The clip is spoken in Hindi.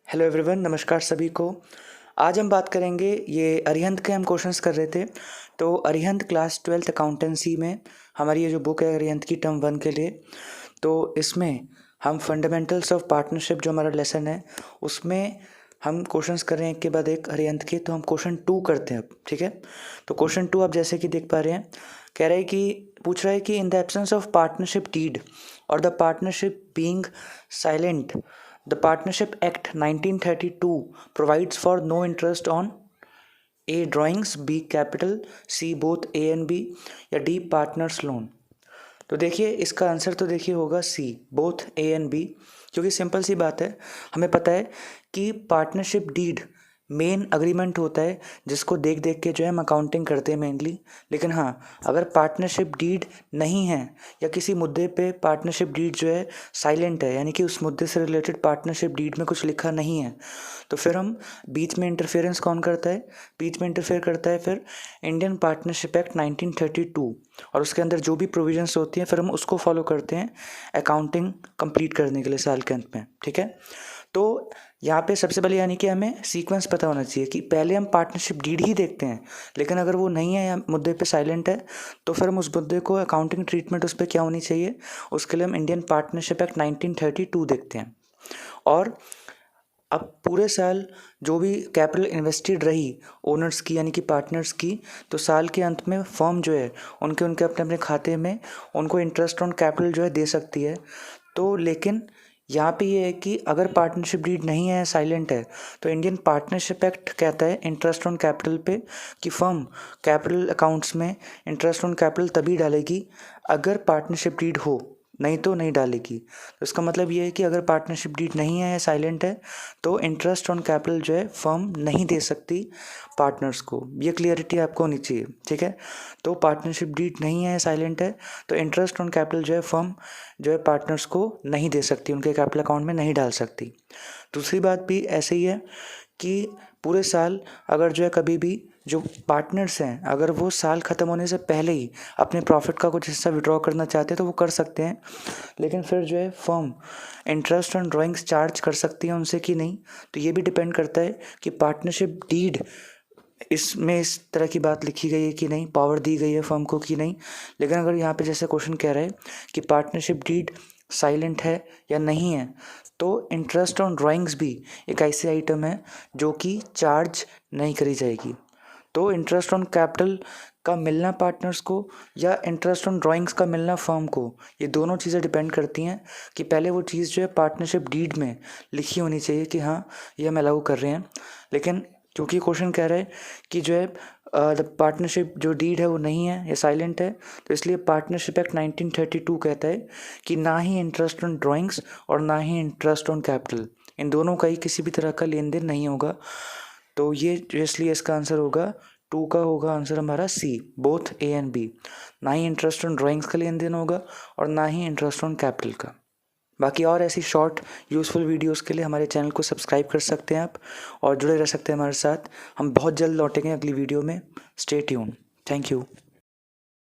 हेलो एवरीवन, नमस्कार सभी को। आज हम बात करेंगे, ये अरिहंत के हम क्वेश्चंस कर रहे थे। तो अरिहंत क्लास 12th अकाउंटेंसी में हमारी ये जो बुक है अरिहंत की टर्म 1 के लिए, तो इसमें हम फंडामेंटल्स ऑफ पार्टनरशिप जो हमारा लेसन है उसमें हम क्वेश्चंस कर रहे हैं एक के बाद एक अरिहंत के। तो हम क्वेश्चन 2 करते हैं अब, ठीक है। तो क्वेश्चन 2 आप जैसे कि देख पा रहे हैं, कह रहा है कि पूछ रहा है कि in the absence of partnership deed और the partnership being silent, the Partnership Act 1932 provides for no interest on A. Drawings, B. Capital, C. both A and B या D. Partners Loan। तो देखिए इसका आंसर तो देखिए होगा C, both A and B, क्योंकि सिंपल सी बात है, हमें पता है कि पार्टनरशिप डीड मेन अग्रीमेंट होता है जिसको देख देख के जो है हम अकाउंटिंग करते हैं मेनली। लेकिन हाँ, अगर पार्टनरशिप डीड नहीं है या किसी मुद्दे पे पार्टनरशिप डीड जो है साइलेंट है, यानी कि उस मुद्दे से रिलेटेड पार्टनरशिप डीड में कुछ लिखा नहीं है, तो फिर हम बीच में इंटरफेरेंस कौन करता है? बीच में इंटरफेयर करता है फिर इंडियन पार्टनरशिप एक्ट 1932, और उसके अंदर जो भी प्रोविजंस होती हैं फिर हम उसको फॉलो करते हैं अकाउंटिंग कंप्लीट करने के लिए साल के अंत में, ठीक है। तो यहाँ पे सबसे पहले यानी कि हमें सीक्वेंस पता होना चाहिए कि पहले हम पार्टनरशिप डीड ही देखते हैं, लेकिन अगर वो नहीं है या मुद्दे पे साइलेंट है तो फिर हम उस मुद्दे को अकाउंटिंग ट्रीटमेंट उस पर क्या होनी चाहिए, उसके लिए हम इंडियन पार्टनरशिप एक्ट 1932 देखते हैं। और अब पूरे साल जो भी कैपिटल इन्वेस्टेड रही ओनर्स की यानी कि पार्टनर्स की, तो साल के अंत में फर्म जो है उनके उनके अपने अपने खाते में उनको इंटरेस्ट ऑन कैपिटल जो है दे सकती है। तो लेकिन यहाँ पे ये है कि अगर पार्टनरशिप डीड नहीं है, साइलेंट है, तो इंडियन पार्टनरशिप एक्ट कहता है इंटरेस्ट ऑन कैपिटल पे कि फर्म कैपिटल अकाउंट्स में इंटरेस्ट ऑन कैपिटल तभी डालेगी अगर पार्टनरशिप डीड हो, नहीं तो नहीं डालेगी। तो इसका मतलब ये है कि अगर पार्टनरशिप डीड नहीं है, साइलेंट है, तो इंटरेस्ट ऑन कैपिटल जो है फर्म नहीं दे सकती पार्टनर्स को। ये क्लियरिटी आपको होनी चाहिए, ठीक है। तो पार्टनरशिप डीड नहीं है, साइलेंट है, तो इंटरेस्ट ऑन कैपिटल जो है फर्म जो है पार्टनर्स को नहीं दे सकती, उनके कैपिटल अकाउंट में नहीं डाल सकती। दूसरी बात भी ऐसे ही है कि पूरे साल अगर जो है कभी भी जो पार्टनर्स हैं अगर वो साल ख़त्म होने से पहले ही अपने प्रॉफिट का कुछ हिस्सा विड्रॉ करना चाहते हैं तो वो कर सकते हैं, लेकिन फिर जो है firm interest on drawings charge कर सकती है उनसे कि नहीं, तो ये भी डिपेंड करता है कि पार्टनरशिप डीड इसमें इस तरह की बात लिखी गई है कि नहीं, पावर दी गई है फर्म को कि नहीं। लेकिन अगर यहाँ पे जैसे क्वेश्चन कह रहा है कि पार्टनरशिप डीड साइलेंट है या नहीं है, तो इंटरेस्ट ऑन ड्राइंग्स भी एक ऐसी आइटम है जो कि चार्ज नहीं करी जाएगी। तो इंटरेस्ट ऑन कैपिटल का मिलना पार्टनर्स को या इंटरेस्ट ऑन ड्राइंग्स का मिलना फर्म को, ये दोनों चीज़ें डिपेंड करती हैं कि पहले वो चीज़ जो है पार्टनरशिप डीड में लिखी होनी चाहिए कि हाँ ये हम अलाउ कर रहे हैं। लेकिन क्योंकि क्वेश्चन कह रहा है कि जो है द पार्टनरशिप जो डीड है वो नहीं है या साइलेंट है, तो इसलिए पार्टनरशिप एक्ट 1932 कहता है कि ना ही इंटरेस्ट ऑन ड्राइंग्स और ना ही इंटरेस्ट ऑन कैपिटल, इन दोनों का ही किसी भी तरह का लेन देन नहीं होगा। तो ये इसलिए इसका आंसर होगा 2 का होगा आंसर हमारा सी, बोथ ए एंड बी। ना ही इंटरेस्ट ऑन ड्राइंग्स का लेन देन होगा और ना ही इंटरेस्ट ऑन कैपिटल का। बाकी और ऐसी शॉर्ट यूज़फुल वीडियोस के लिए हमारे चैनल को सब्सक्राइब कर सकते हैं आप और जुड़े रह सकते हैं हमारे साथ। हम बहुत जल्द लौटेंगे अगली वीडियो में। Stay tune. Thank you.